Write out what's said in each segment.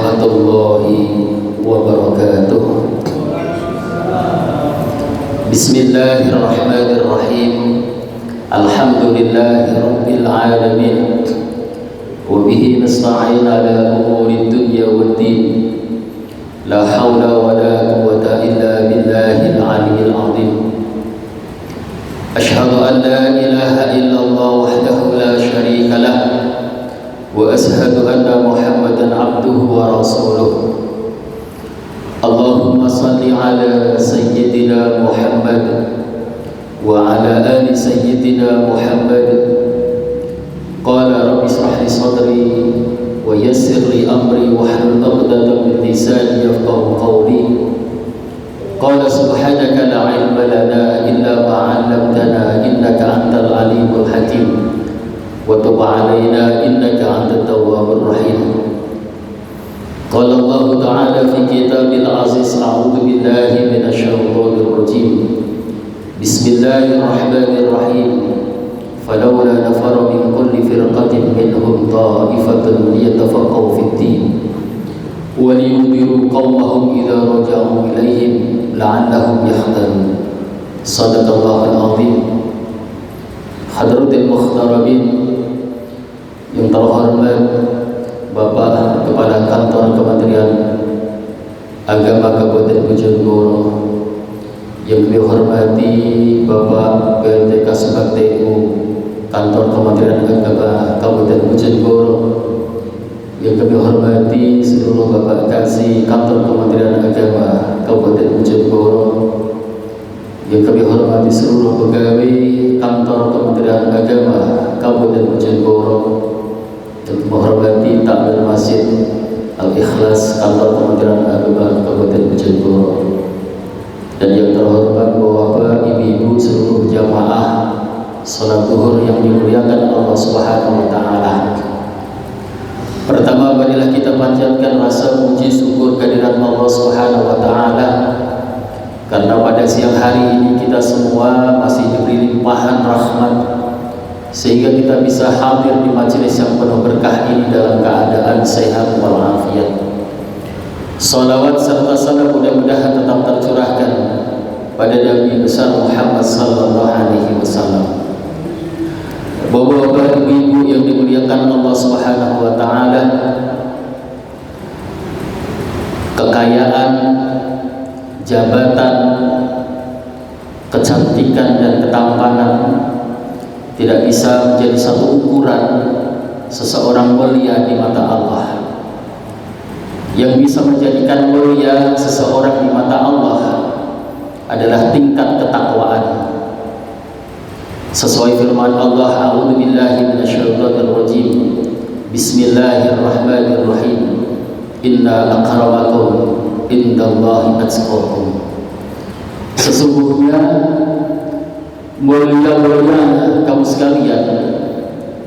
warahmatullahi wabarakatuh. Bismillahirrahmanirrahim. Alhamdulillahi rabbil alamin. Wa bihi nasta'in ala umuri dunya waddin. La hawla wa la quwwata illa billahil aliyyil azim. Ashhadu an la ilaha illallah wahdahu la syarika lah. Wa ashhadu anna Muhammadan abduhu wa rasuluh. Allahumma salli ala sayyidina Muhammad wa ala ali sayyidina Muhammad. Qala rabbi ishrah li sadri wa yassir li amri wahlul 'uqdatam min lisani yafqahu qawli. Qala subhanaka la ilma lana illa ma 'allamtana innaka antal alimul hakim. Wa tub 'alaina innaka antat tawwabur rahim. Qala Allah ta'ala fi kitabil aziz, a'udzu billahi minasyaitonir rajim. Bismillahirrahmanirrahim. Falawla nafara min kulli firqatin minhum ta'ifatun liyatafaqahu fid-din wa liyunziru qaumahum idza raja'u ilaihim la'allahum yahdharun. Shadaqallahul azim. Hadratul muhtaramin yang terhormat Bapak Kepala Kantor Kementerian Agama Kabupaten Bojonegoro, yang kami hormati Bapak PLT Kasubag TU Kantor Kementerian Agama Kabupaten Bojonegoro, yang kami hormati seluruh Bapak Kasih Kantor Kementerian Agama Kabupaten Bojonegoro, yang kami hormati seluruh pegawai Kantor Kementerian Agama Kabupaten Bojonegoro, dan menghormati takmir Masjid Al-Ikhlas Kantor Kementerian Agama Kabupaten Bojonegoro, dan yang terhormat Bapak, Ibu-ibu, seluruh jamaah salat zuhur yang dimuliakan Allah Subhanahu wa taala. Pertama, marilah kita panjatkan rasa puji syukur kehadirat Allah Subhanahu wa taala, karena pada siang hari ini kita semua masih diberi limpahan rahmat sehingga kita bisa hadir di majelis yang penuh berkah ini dalam keadaan sehat walafiat. Salawat serta salam mudah-mudahan tetap tercurahkan pada Nabi besar Muhammad sallallahu alaihi wasallam. Bapak-bapak, ibu-ibu yang dimuliakan Allah Subhanahu wa taala, kekayaan, jabatan, kecantikan dan ketampanan tidak bisa menjadi satu ukuran seseorang mulia di mata Allah. Yang bisa menjadikan mulia seseorang di mata Allah adalah tingkat ketakwaan. Sesuai firman Allah, a'udzu billahi minasyaitonir rajim. Bismillahirrahmanirrahim. Inna akramakum indallahi atqakum. Sesungguhnya mulia-mulia kamu sekalian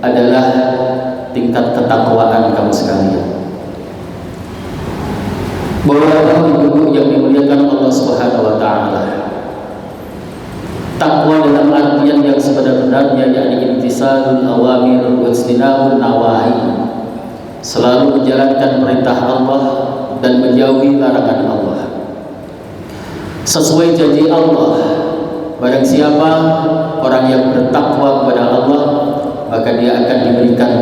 adalah tingkat ketakwaan kamu sekalian. Bapak ibu yang dimuliakan Allah Subhanahu wa taala, takwa dalam artian yang sebenar-benarnya yakni imtisalul awamir wa ijtinabun nawahi, selalu menjalankan perintah Allah dan menjauhi larangan Allah. Sesuai janji Allah, barang siapa orang yang bertakwa kepada Allah, maka dia akan diberikan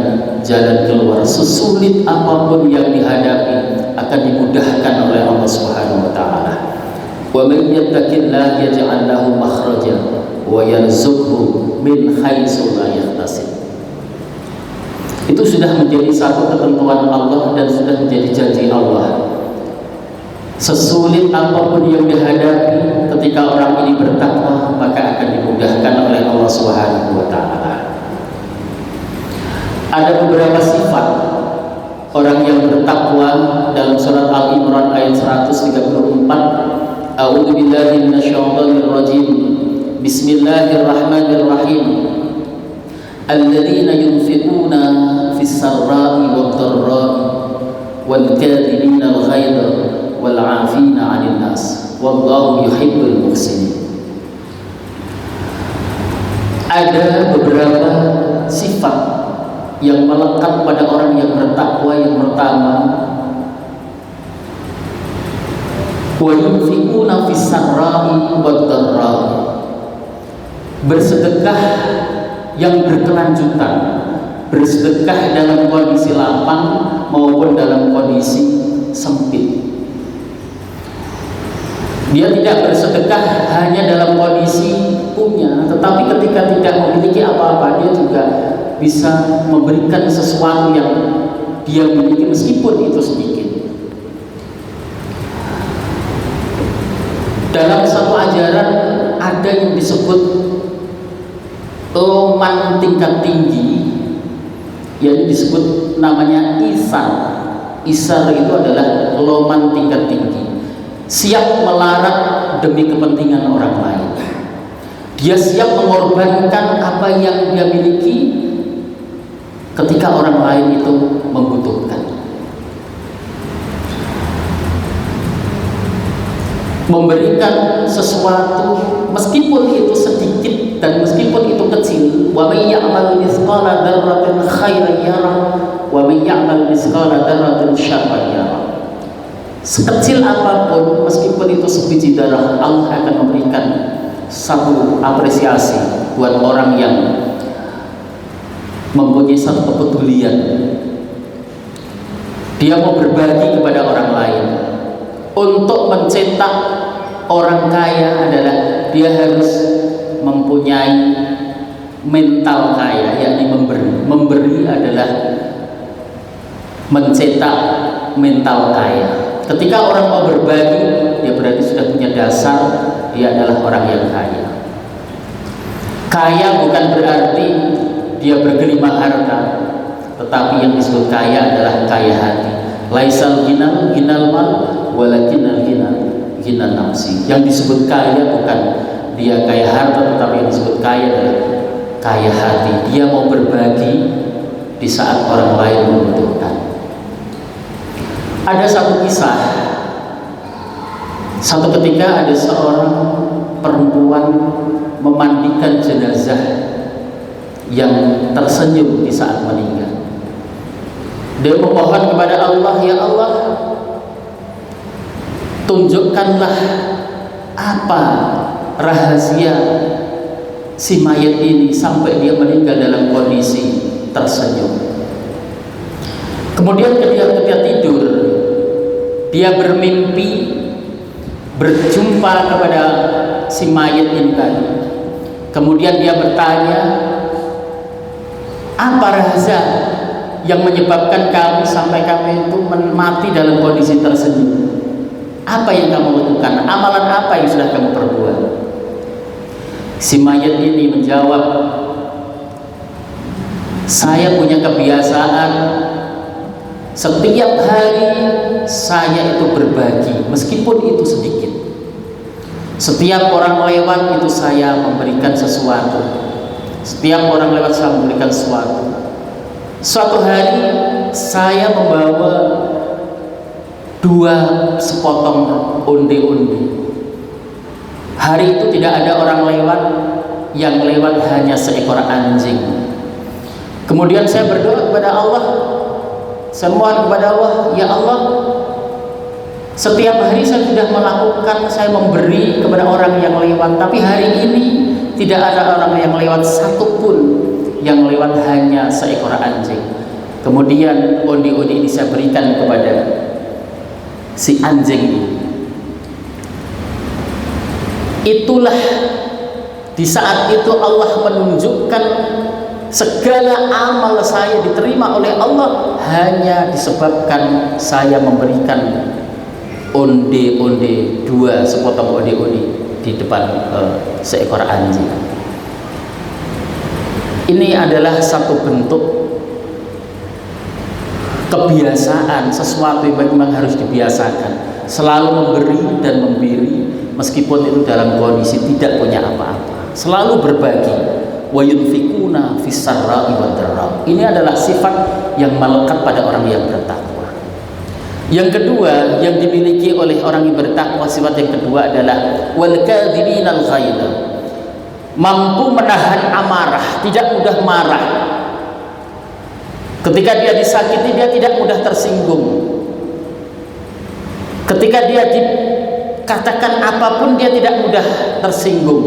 jalan keluar. Sesulit apapun yang dihadapi akan dimudahkan oleh Allah Subhanahu wa taala. Wa man yattaqillaha yaj'al lahu makhraja wa yarzuqhu min haitsu la yahtasib. Itu sudah menjadi satu ketentuan Allah dan sudah menjadi janji Allah. Sesulit apapun yang dihadapi, ketika orang ini bertakwa, maka akan dimudahkan oleh Allah Subhanahu wa taala. Ada beberapa sifat orang yang bertakwa dalam surat Al-Imran ayat 134. A'udzu billahi minasyaitonir rajim. Bismillahirrahmanirrahim. Alladzina yunfiquna fis sarra'i wad dharra'i wal kadhibina al ghaidha wal 'afina 'anil nas wallahu yuhibbul muhsinin. Ada beberapa sifat yang melekat pada orang yang bertakwa. Yang pertama, Wa yunfiquna fis sarra'i wad dharra'i. Bersedekah yang berkelanjutan, bersedekah dalam kondisi lapang maupun dalam kondisi sempit. Dia tidak bersedekah hanya dalam kondisi punya, tetapi ketika tidak memiliki apa-apa, dia juga bisa memberikan sesuatu yang dia miliki meskipun itu sedikit. Dalam satu ajaran ada yang disebut loman tingkat tinggi, yang disebut namanya isar. Isar itu adalah loman tingkat tinggi, siap melarat demi kepentingan orang lain. Dia siap mengorbankan apa yang dia miliki ketika orang lain itu membutuhkan. Memberikan sesuatu meskipun itu sedikit dan meskipun itu kecil. Wa may ya'mal mithqala dzarratin khairan yara wa may ya'mal mithqala dzarratin syarran yara. Sekecil apapun, meskipun itu sebiji darah, Allah akan memberikan satu apresiasi buat orang yang mempunyai satu kepedulian. Dia mau berbagi kepada orang lain. Untuk mencetak orang kaya adalah dia harus mempunyai mental kaya, yakni memberi. Memberi adalah mencetak mental kaya. Ketika orang mau berbagi, dia berarti sudah punya dasar, dia adalah orang yang kaya. Kaya bukan berarti dia bergelimang harta, tetapi yang disebut kaya adalah kaya hati. Laisal ginal mal walakinnal ginal nafsi. Yang disebut kaya bukan dia kaya harta, tetapi yang disebut kaya adalah kaya hati. Dia mau berbagi di saat orang lain membutuhkan. Ada satu kisah. Satu ketika ada seorang perempuan memandikan jenazah yang tersenyum di saat meninggal. Dia memohon kepada Allah, ya Allah, tunjukkanlah apa rahasia si mayat ini sampai dia meninggal dalam kondisi tersenyum. Kemudian ketika tidur, dia bermimpi berjumpa kepada si mayat ini tadi. Kemudian dia bertanya, apa rahasia yang menyebabkan kamu sampai kamu itu mati dalam kondisi tersenyum? Apa yang kamu lakukan? Amalan apa yang sudah kamu perbuat? Si mayat ini menjawab, saya punya kebiasaan setiap hari saya itu berbagi, meskipun itu sedikit. Setiap orang lewat itu saya memberikan sesuatu. Setiap orang lewat saya memberikan sesuatu. Suatu hari saya membawa 2 sepotong onde-onde. Hari itu tidak ada orang lewat, yang lewat hanya seekor anjing. Kemudian saya berdoa kepada Allah, saya mohon kepada Allah, ya Allah, setiap hari saya sudah melakukan, saya memberi kepada orang yang lewat, tapi hari ini tidak ada orang yang lewat satupun, yang lewat hanya seekor anjing. Kemudian onde-onde ini saya berikan kepada si anjing ini. Itulah di saat itu Allah menunjukkan segala amal saya diterima oleh Allah hanya disebabkan saya memberikan onde-onde, 2 sepotong onde-onde di depan seekor anjing. Ini adalah satu bentuk kebiasaan, sesuatu yang memang harus dibiasakan, selalu memberi dan memberi meskipun itu dalam kondisi tidak punya apa-apa, selalu berbagi. Wa yunfikuna fis sarra'i wad dharra. Ini adalah sifat yang melekat pada orang yang bertakwa. Yang kedua yang dimiliki oleh orang yang bertakwa, sifat yang kedua adalah wal kadhiminal ghaidha. Mampu menahan amarah, tidak mudah marah. Ketika dia disakiti, dia tidak mudah tersinggung. Ketika dia katakan apapun dia tidak mudah tersinggung,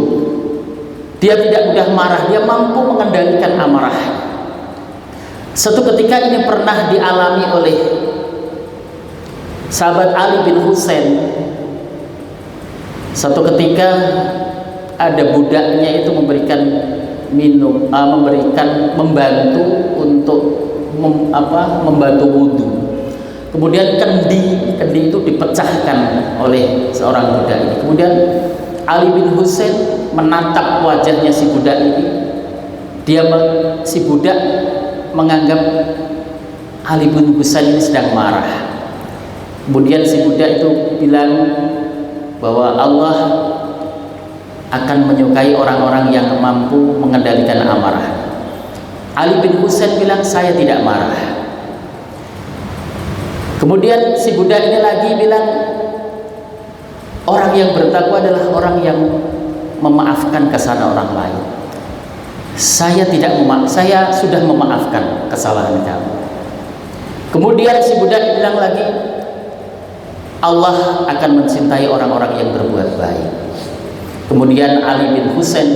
dia tidak mudah marah, dia mampu mengendalikan amarah. Suatu ketika ini pernah dialami oleh sahabat Ali bin Husain. Suatu ketika ada budaknya itu memberikan minum, membantu untuk membantu wudhu. Kemudian kendi itu dipecahkan oleh seorang budak ini. Kemudian Ali bin Husain menatap wajahnya si budak ini. Si budak menganggap Ali bin Husain ini sedang marah. Kemudian si budak itu bilang bahwa Allah akan menyukai orang-orang yang mampu mengendalikan amarah. Ali bin Husain bilang, saya tidak marah. Kemudian si budak ini lagi bilang, orang yang bertakwa adalah orang yang memaafkan kesalahan orang lain. Saya sudah memaafkan kesalahan kamu. Kemudian si budak bilang lagi, Allah akan mencintai orang-orang yang berbuat baik. Kemudian Ali bin Husain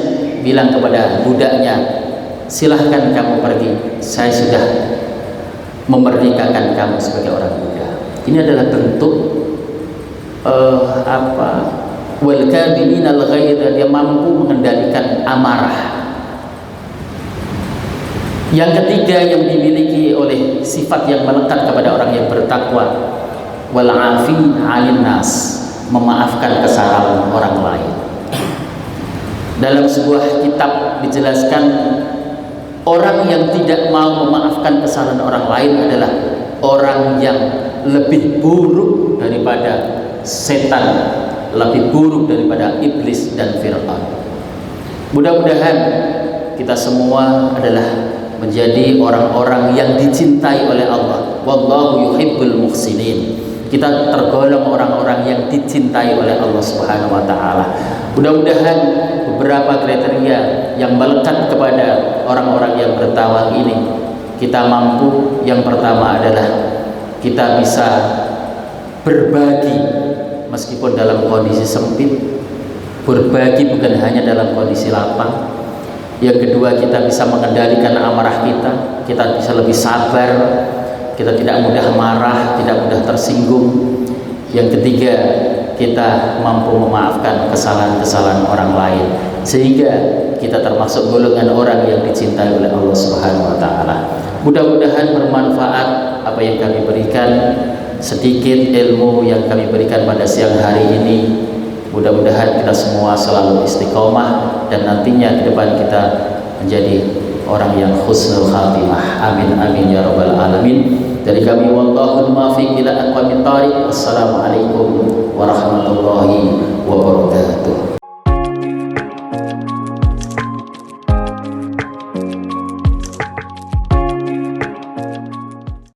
bilang kepada budaknya, silahkan kamu pergi, saya sudah memerdekakan kamu sebagai orang muda. Ini adalah bentuk wal kadhiminal ghaidha, dia mampu mengendalikan amarah. Yang ketiga yang dimiliki oleh sifat yang melekat kepada orang yang bertakwa, wal afi 'anil nas, memaafkan kesalahan orang lain. Dalam sebuah kitab dijelaskan, orang yang tidak mau memaafkan kesalahan orang lain adalah orang yang lebih buruk daripada setan, lebih buruk daripada iblis dan Fir'aun. Mudah-mudahan kita semua adalah menjadi orang-orang yang dicintai oleh Allah. Wallahu yuhibbul muhsinin. Kita tergolong orang-orang yang dicintai oleh Allah Subhanahu wa taala. Mudah-mudahan beberapa kriteria yang melekat kepada orang-orang yang bertakwa ini kita mampu. Yang pertama adalah kita bisa berbagi meskipun dalam kondisi sempit. Berbagi bukan hanya dalam kondisi lapang. Yang kedua, kita bisa mengendalikan amarah kita. Kita bisa lebih sabar. Kita tidak mudah marah, tidak mudah tersinggung. Yang ketiga, kita mampu memaafkan kesalahan-kesalahan orang lain, sehingga kita termasuk golongan orang yang dicintai oleh Allah Subhanahu wa taala. Mudah-mudahan bermanfaat apa yang kami berikan, sedikit ilmu yang kami berikan pada siang hari ini. Mudah-mudahan kita semua selalu istiqomah dan nantinya ke depan kita menjadi orang yang husnul khatimah. Amin amin ya rabbal alamin. Dari kami wallahul muwaffiq ila aqwamit thariq. Assalamualaikum